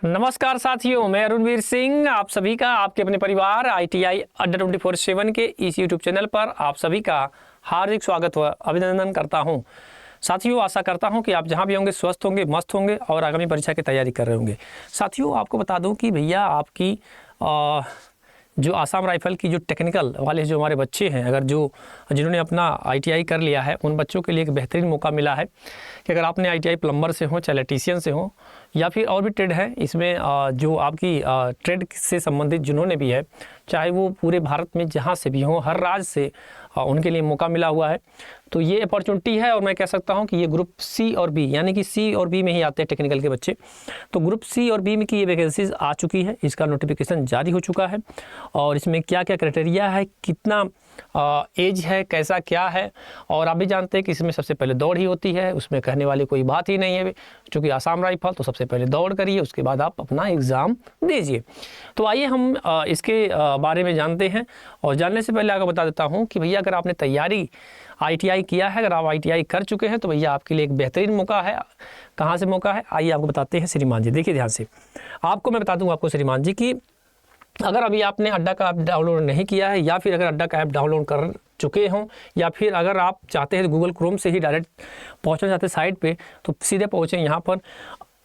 नमस्कार साथियों, मैं अरुणवीर सिंह आप सभी का आपके अपने परिवार ITI अड्डा 24/7 के इस यूट्यूब चैनल पर आप सभी का हार्दिक स्वागत व अभिनंदन करता हूं। साथियों, आशा करता हूं कि आप जहां भी होंगे स्वस्थ होंगे, मस्त होंगे और आगामी परीक्षा की तैयारी कर रहे होंगे। साथियों, आपको बता दूं कि भैया आपकी जो आसाम राइफल की जो टेक्निकल वाले जो हमारे बच्चे हैं, अगर जिन्होंने अपना ITI कर लिया है, उन बच्चों के लिए एक बेहतरीन मौका मिला है कि अगर आपने ITI प्लम्बर से हो, चाहे इलेक्ट्रीशियन से हो या फिर और भी ट्रेड है, इसमें जो आपकी ट्रेड से संबंधित जिन्होंने भी है, चाहे वो पूरे भारत में जहाँ से भी हो, हर राज्य से उनके लिए मौका मिला हुआ है। तो ये अपॉर्चुनिटी है और मैं कह सकता हूँ कि ये ग्रुप C और B यानी कि C और B में ही आते हैं टेक्निकल के बच्चे। तो ग्रुप C और B में की ये वैकेंसीज आ चुकी है, इसका नोटिफिकेशन जारी हो चुका है और इसमें क्या क्या क्राइटेरिया है, कितना एज है, कैसा क्या है। और आप भी जानते हैं कि इसमें सबसे पहले दौड़ ही होती है, उसमें कहने वाली कोई बात ही नहीं है। चूँकि आसाम राइफल तो सबसे पहले दौड़ करिए, उसके बाद आप अपना एग्ज़ाम दीजिए। तो आइए हम इसके बारे में जानते हैं। और जानने से पहले आपको बता देता हूँ कि भैया अगर आपने तैयारी ITI किया है, अगर आप ITI कर चुके हैं तो भैया आपके लिए एक बेहतरीन मौका है। कहाँ से मौका है, आइए आपको बताते हैं श्रीमान जी। देखिए ध्यान से, आपको मैं बता दूँ आपको श्रीमान जी कि अगर अभी आपने अड्डा का ऐप डाउनलोड नहीं किया है या फिर अगर अड्डा का ऐप डाउनलोड कर चुके हों या फिर अगर आप चाहते हैं गूगल क्रोम से ही डायरेक्ट पहुंचना चाहते हैं साइट पे, तो सीधे पहुंचें यहाँ पर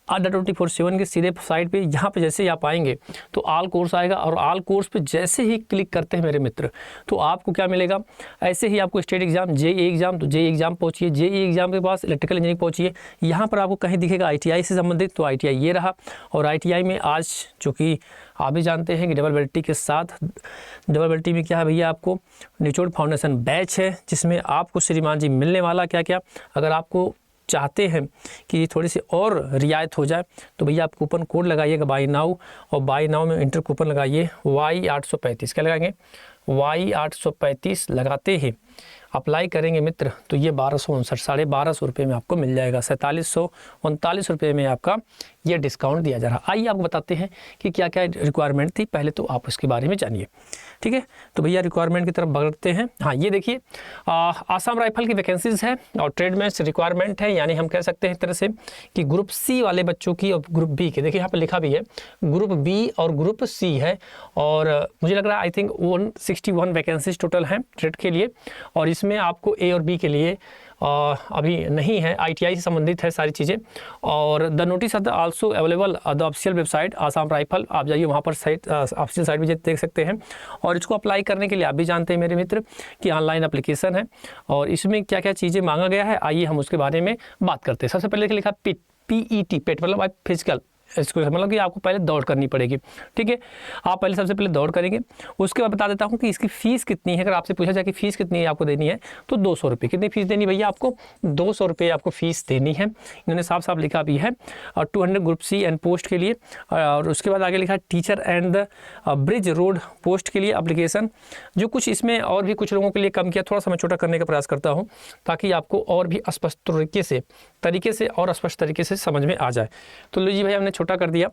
अड्डा 24/7 के सीधे साइट पे। यहाँ पे जैसे ही आप आएंगे तो ऑल कोर्स आएगा और ऑल कोर्स पे जैसे ही क्लिक करते हैं मेरे मित्र, तो आपको क्या मिलेगा, ऐसे ही आपको स्टेट एग्जाम, JEE एग्जाम, तो JEE एग्जाम पहुँचिए, JEE एग्जाम के पास इलेक्ट्रिकल इंजीनियरिंग पहुँचिए। यहाँ पर आपको कहीं दिखेगा ITI से संबंधित, तो ITI ये रहा। और ITI में आज चूँकि आप भी जानते हैं कि डबल बेल्टी के साथ, डबल बेल्टी में क्या है भैया, आपको निचोड़ फाउंडेशन बैच है जिसमें आपको श्रीमान जी मिलने वाला क्या क्या। अगर आपको चाहते हैं कि थोड़ी सी और रियायत हो जाए तो भैया आप कूपन कोड लगाइएगा बाई नाउ, और बाई नाउ में इंटर कूपन लगाइए Y835। क्या लगाएंगे, Y835 लगाते ही अप्लाई करेंगे मित्र तो ये 1259 1250 रुपये में आपको मिल जाएगा। 4739 रुपये में आपका ये डिस्काउंट दिया जा रहा है। आइए आपको बताते हैं कि क्या क्या रिक्वायरमेंट थी, पहले तो आप उसके बारे में जानिए, ठीक है। तो भैया रिक्वायरमेंट की तरफ बढ़ते हैं। हाँ, ये देखिए आसाम राइफल की वैकेंसीज है और ट्रेड में रिक्वायरमेंट है, यानी हम कह सकते हैं एक तरह से कि ग्रुप C वाले बच्चों की और ग्रुप B के। देखिए यहाँ पर लिखा भी है ग्रुप B और ग्रुप C है, और मुझे लग रहा है आई थिंक 161 वैकेंसीज टोटल हैं ट्रेड के लिए। और इसमें आपको A और B के लिए अभी नहीं है, ITI से संबंधित है सारी चीज़ें। और the notice are also available the official website Assam rifle, आप जाइए वहाँ पर साइट ऑफिशियल साइट भी देख सकते हैं। और इसको अप्लाई करने के लिए आप भी जानते हैं मेरे मित्र कि ऑनलाइन एप्लीकेशन है और इसमें क्या क्या चीज़ें मांगा गया है, आइए हम उसके बारे में बात करते हैं। सबसे पहले लिखा PET पेट मतलब फिजिकल, इसको मतलब कि आपको पहले दौड़ करनी पड़ेगी, ठीक है। आप पहले सबसे पहले दौड़ करेंगे, उसके बाद बता देता हूँ कि इसकी फ़ीस कितनी है। अगर आपसे पूछा जाए कि फ़ीस कितनी है आपको देनी है तो 200 रुपये। कितनी फ़ीस देनी भैया, आपको 200 रुपये आपको फ़ीस देनी है। इन्होंने साफ साफ लिखा भी है। और 200 ग्रुप C एंड पोस्ट के लिए, और उसके बाद आगे लिखा teacher and the bridge road post के लिए एप्लीकेशन। जो कुछ इसमें और भी कुछ लोगों के लिए कम किया, थोड़ा सा मैं छोटा करने का प्रयास करता हूँ ताकि आपको और भी स्पष्ट तरीके से और स्पष्ट तरीके से समझ में आ जाए। तो लीजिए भाई, हमने छोटा कर दिया।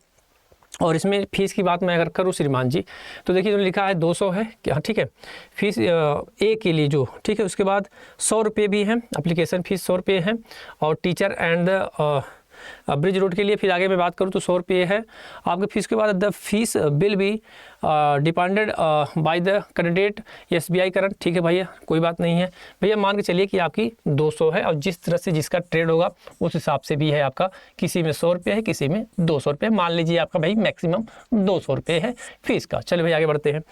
और इसमें फ़ीस की बात मैं अगर करूँ श्रीमान जी, तो देखिए जो लिखा है 200 है क्या, ठीक है। फीस A के लिए जो, ठीक है, उसके बाद 100 रुपये भी है, एप्लीकेशन फ़ीस 100 रुपये है। और टीचर एंड ब्रिज रोड के लिए फिर आगे मैं बात करूँ तो 100 रुपये है आपके फीस के बाद। द फीस बिल भी depended by the candidate SBI current, ठीक है भैया, कोई बात नहीं है भैया। मान के चलिए कि आपकी 200 है और जिस तरह से जिसका ट्रेड होगा उस हिसाब से भी है आपका, किसी में 100 रुपये है, किसी में 200 रुपये। मान लीजिए आपका भाई मैक्सिमम 200 रुपये है फीस का। चलिए भाई आगे बढ़ते हैं।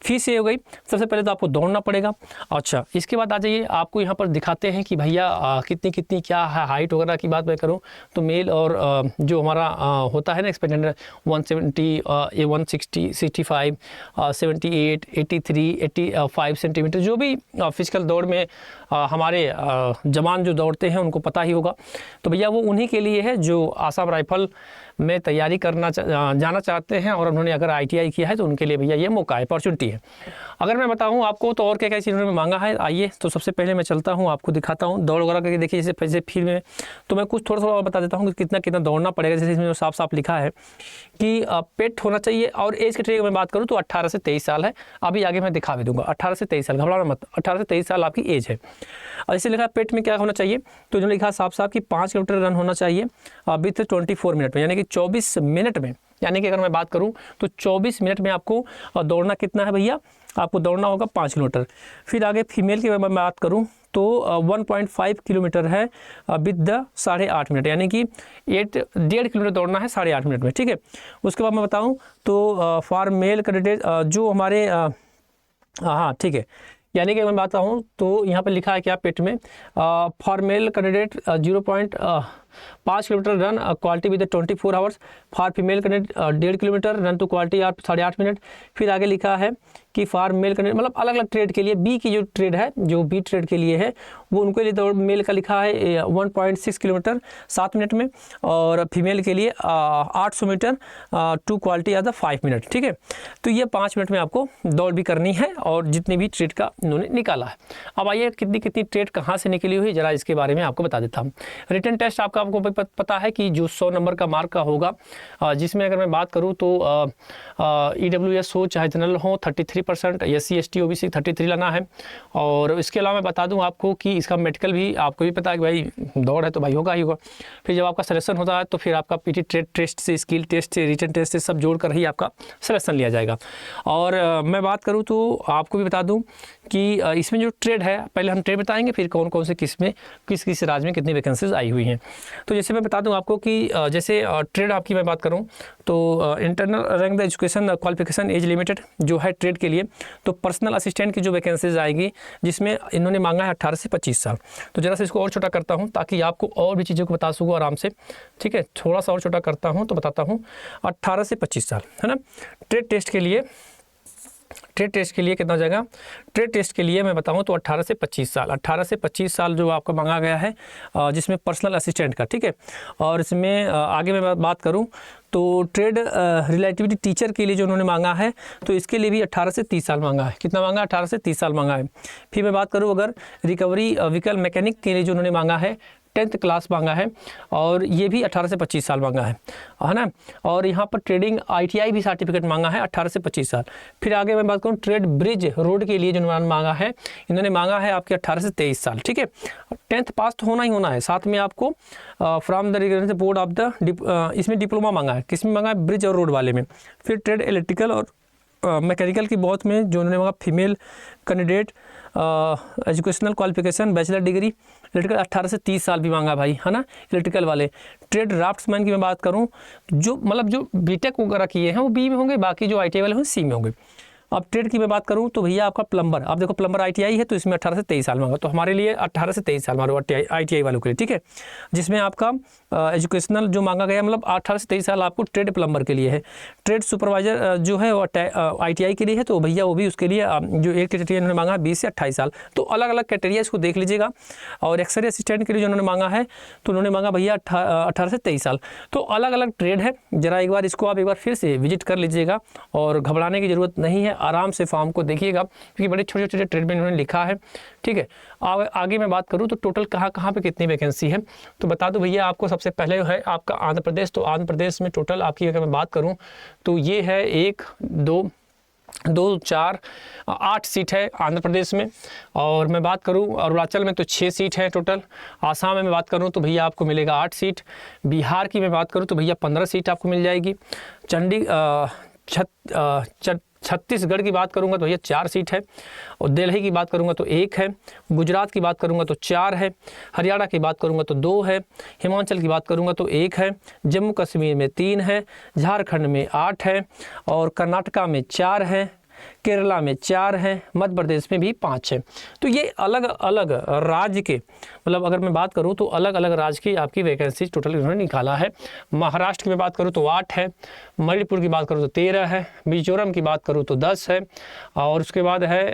फीस ये हो गई। सबसे पहले तो आपको दौड़ना पड़ेगा। अच्छा, इसके बाद आ जाइए, आपको यहाँ पर दिखाते हैं कि भैया कितनी कितनी क्या है हाइट वगैरह की बात मैं करूँ तो मेल और जो हमारा होता है ना एक्सपेक्टेड 170 160 65 78 83 85 सेंटीमीटर, जो भी फिजिकल दौड़ में हमारे जवान जो दौड़ते हैं उनको पता ही होगा। तो भैया वो उन्हीं के लिए है जो आसाम राइफल में तैयारी करना जाना चाहते हैं और उन्होंने अगर ITI किया है तो उनके लिए भैया ये मौका है, अपॉर्चुनिटी है। अगर मैं बताऊं आपको तो और क्या क्या चीज़ उन्होंने मांगा है, आइए तो सबसे पहले मैं चलता हूं आपको दिखाता हूं दौड़ वगैरह करके। देखिए जैसे फील्ड में तो मैं कुछ थोड़ा थोड़ा और बता देता हूं कि कितना कितना दौड़ना पड़ेगा, जैसे इसमें साफ साफ लिखा है कि पेट होना चाहिए। और एज कैटेगरी की मैं बात करूँ तो 18 से 23 साल है। अभी आगे मैं दिखा भी दूंगा। 18 से 23 साल, घबराना मत, 18 से 23 साल आपकी एज है। और इसे लिखा पेट में क्या होना चाहिए, तो जो लिखा साफ साफ कि 5 किलोमीटर रन होना चाहिए विथ 24 मिनट में, यानी कि 24 मिनट में। यानी कि अगर मैं बात करूं तो 24 मिनट में आपको दौड़ना कितना है भैया, आपको दौड़ना होगा 5 किलोमीटर। फिर आगे फीमेल की मैं बात करूं तो 1.5 किलोमीटर है विद द 8.5 मिनट, यानी कि 1.5 किलोमीटर दौड़ना है 8.5 मिनट में, ठीक है। उसके बाद मैं बताऊं तो फॉर मेल कैंडिडेट जो हमारे हाँ ठीक है, यानी कि मैं बात कहूँ तो यहाँ पर लिखा है क्या पेट में, for male candidate 0.5 kilometre run quality with 24 hours, for female candidate 1.5 kilometre run to quality 8.5 minute. फिर आगे लिखा है कि फॉर मेल कैंडिडेट, मतलब अलग अलग ट्रेड के लिए, बी की जो ट्रेड है, जो बी ट्रेड के लिए है वो उनके लिए दौड़ मेल का लिखा है 1.6 किलोमीटर 7 मिनट में, और फीमेल के लिए 800 मीटर टू क्वालिटी आधा 5 मिनट, ठीक है। तो ये 5 मिनट में आपको दौड़ भी करनी है, और जितनी भी ट्रेड का उन्होंने निकाला है। अब आइए कितनी कितनी ट्रेड कहाँ से निकली हुई, जरा इसके बारे में आपको बता देता हूँ। रिटन टेस्ट आपको पता है कि जो 100 नंबर का मार्क का होगा, जिसमें अगर मैं बात करूँ तो EWS हो चाहे जनरल हो 33%, SC ST OBC 33 लाना है। और इसके अलावा मैं बता दूं आपको कि इसका मेडिकल भी आपको भी पता है कि भाई दौड़ है तो भाई होगा ही होगा। फिर जब आपका सिलेक्शन होता है तो फिर आपका PT ट्रेड टेस्ट से, स्किल टेस्ट से, रिटन टेस्ट से सब जोड़ कर ही आपका सिलेक्शन लिया जाएगा। और मैं बात करूँ तो आपको भी बता दूँ कि इसमें जो ट्रेड है, पहले हम ट्रेड बताएंगे फिर कौन कौन से किस में किस किस राज्य में कितनी वैकेंसीज आई हुई हैं। तो जैसे मैं बता दूं आपको कि जैसे ट्रेड आपकी मैं बात करूं तो internal rank the education qualification age limited जो है ट्रेड के लिए, तो पर्सनल असिस्टेंट की जो वैकेंसीज आएगी जिसमें इन्होंने मांगा है 18 से 25 साल। तो जरा से इसको और छोटा करता हूँ ताकि आपको और भी चीज़ों को बता सकूँ आराम से, ठीक है। थोड़ा सा और छोटा करता हूँ तो बताता हूँ, 18 से 25 साल है ना। ट्रेड टेस्ट के लिए, ट्रेड टेस्ट के लिए कितना हो जाएगा, ट्रेड टेस्ट के लिए मैं बताऊं तो 18 से 25 साल, 18 से 25 साल जो आपको मांगा गया है, जिसमें पर्सनल असिस्टेंट का, ठीक है। और इसमें आगे मैं बात करूं तो ट्रेड रिलेटिविटी टीचर के लिए जो उन्होंने मांगा है तो इसके लिए भी 18 से 30 साल मांगा है। कितना मांगा है, 18 से 30 साल मांगा है। फिर मैं बात करूँ अगर रिकवरी व्हीकल मैकेनिक के लिए जो उन्होंने मांगा है 10th क्लास मांगा है, और ये भी 18 से 25 साल मांगा है ना। और यहाँ पर ट्रेडिंग ITI भी सर्टिफिकेट मांगा है 18 से 25 साल। फिर आगे मैं बात करूँ ट्रेड ब्रिज रोड के लिए जो उन्होंने मांगा है, इन्होंने मांगा है आपके 18 से 23 साल, ठीक है। 10th पास तो होना ही होना है, साथ में आपको from the recognised board of the, इसमें डिप्लोमा मांगा है, किसमें मांगा है, ब्रिज और रोड वाले में। फिर ट्रेड इलेक्ट्रिकल और मैकेनिकल की बहुत में जो उन्होंने मांगा female candidate educational qualification bachelor degree electrical 18 से 30 साल भी मांगा भाई, है ना, इलेक्ट्रिकल वाले। ट्रेड ड्राफ्ट्समैन की मैं बात करूं, जो मतलब जो बीटेक वगैरह किए हैं वो बी में होंगे, बाकी जो ITI वाले होंगे सी में होंगे। अब ट्रेड की मैं बात करूं तो भैया आपका प्लम्बर, आप देखो प्लम्बर ITI है तो इसमें 18 से 23 साल मांगा, तो हमारे लिए 18 से 23 साल मारो ITI वालों के लिए, ठीक है। जिसमें आपका एजुकेशनल जो मांगा गया मतलब 18 से 23 साल आपको ट्रेड प्लम्बर के लिए है। ट्रेड सुपरवाइजर जो है वो ITI के लिए है, तो भैया वो भी उसके लिए जो एक क्राइटेरिया उन्होंने मांगा है 20 से 28 साल। तो अलग अलग क्राइटेरिया इसको देख लीजिएगा। और एक्सरे असिस्टेंट के लिए जो उन्होंने मांगा है तो उन्होंने मांगा भैया 18 से 23 साल। तो अलग अलग ट्रेड है, जरा एक बार इसको आप एक बार फिर से विजिट कर लीजिएगा, और घबराने की ज़रूरत नहीं है, आराम से फॉर्म को देखिएगा क्योंकि बड़े छोटे छोटे ट्रेड में उन्होंने लिखा है, ठीक है। आगे मैं बात करूं तो टोटल कहाँ कहाँ पे कितनी वैकेंसी है तो बता दो भैया आपको। सबसे पहले है आपका आंध्र प्रदेश, तो आंध्र प्रदेश में टोटल आपकी अगर मैं बात करूं तो ये है 1 2 4 8 सीट है आंध्र प्रदेश में। और मैं बात करूं अरुणाचल में तो 6 सीट है टोटल। आसाम में मैं बात करूं तो भैया आपको मिलेगा 8 सीट। बिहार की मैं बात करूं तो भैया 15 सीट आपको मिल जाएगी। छत्तीसगढ़ की बात करूंगा तो भैया 4 सीट है। और दिल्ली की बात करूंगा तो 1 है। गुजरात की बात करूंगा तो 4 है। हरियाणा की बात करूंगा तो 2 है। हिमाचल की बात करूंगा तो 1 है। जम्मू कश्मीर में 3 है। झारखंड में 8 है। और कर्नाटका में 4 है। केरला में 4 है। मध्य प्रदेश में भी 5 है। तो ये अलग अलग राज्य के मतलब अगर मैं बात करूं तो अलग अलग राज्य की आपकी वैकेंसी टोटल इन्होंने निकाला है। महाराष्ट्र की मैं बात करूं तो 8 है। मणिपुर की बात करूं तो 13 है। मिजोरम की बात करूं तो 10 है। और उसके बाद है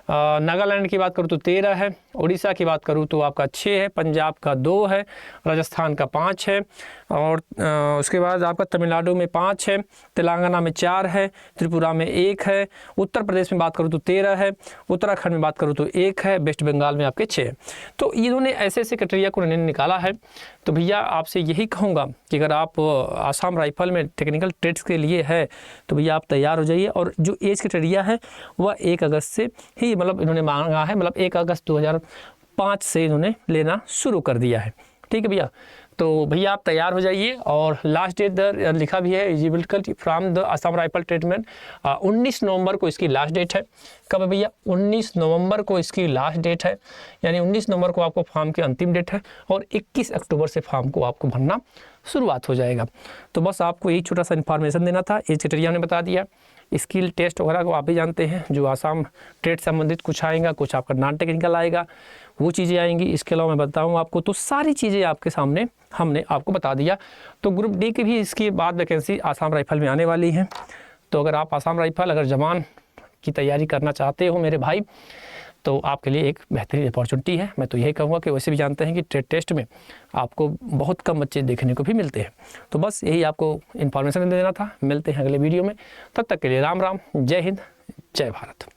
नागालैंड की बात करूं तो 13 है। उड़ीसा की बात करूँ तो आपका 6 है, पंजाब का 2 है, राजस्थान का 5 है, और उसके बाद आपका तमिलनाडु में 5 है, तेलंगाना में 4 है, त्रिपुरा में 1 है, उत्तर प्रदेश में बात करूँ तो 13 है, उत्तराखंड में बात करूँ तो 1 है, वेस्ट बंगाल में आपके 6 है। तो इन्होंने ऐसे ऐसे क्राइटेरिया को इन्होंने निकाला है। तो भैया आपसे यही कहूँगा कि अगर आप आसाम राइफल में टेक्निकल ट्रेड्स के लिए है तो भैया आप तैयार हो जाइए। और जो एज क्राइटेरिया है वह 1 अगस्त से ही मतलब इन्होंने मांगा है, मतलब 1 अगस्त 2005 से इन्होंने लेना शुरू कर दिया है। ठीक है भैया, तो भैया आप तैयार हो जाइए। और लास्ट डेट लिखा भी है eligibility from the Assam rifle tradesman 19 नवंबर को इसकी लास्ट डेट है। कब है भैया? 19 नवंबर को इसकी लास्ट डेट है, यानी 19 नवंबर को आपको फॉर्म की अंतिम डेट है और 21 अक्टूबर से फॉर्म को आपको भरना शुरुआत हो जाएगा। तो बस आपको यही छोटा सा इन्फॉर्मेशन देना था। एज क्राइटेरिया ने बता दिया, स्किल टेस्ट वगैरह को आप भी जानते हैं, जो आसाम ट्रेड संबंधित कुछ आएगा, कुछ आपका नॉन टेक्निकल आएगा, वो चीज़ें आएंगी। इसके अलावा मैं बताऊँ आपको तो सारी चीज़ें आपके सामने हमने आपको बता दिया। तो ग्रुप डी की भी इसके बाद वैकेंसी आसाम राइफल में आने वाली है। तो अगर आप आसाम राइफल अगर जवान की तैयारी करना चाहते हो मेरे भाई, तो आपके लिए एक बेहतरीन अपॉर्चुनिटी है। मैं तो यही कहूँगा कि वैसे भी जानते हैं कि ट्रेड टेस्ट में आपको बहुत कम बच्चे देखने को भी मिलते हैं। तो बस यही आपको इन्फॉर्मेशन देना था। मिलते हैं अगले वीडियो में, तब तक के लिए राम राम, जय हिंद, जय भारत।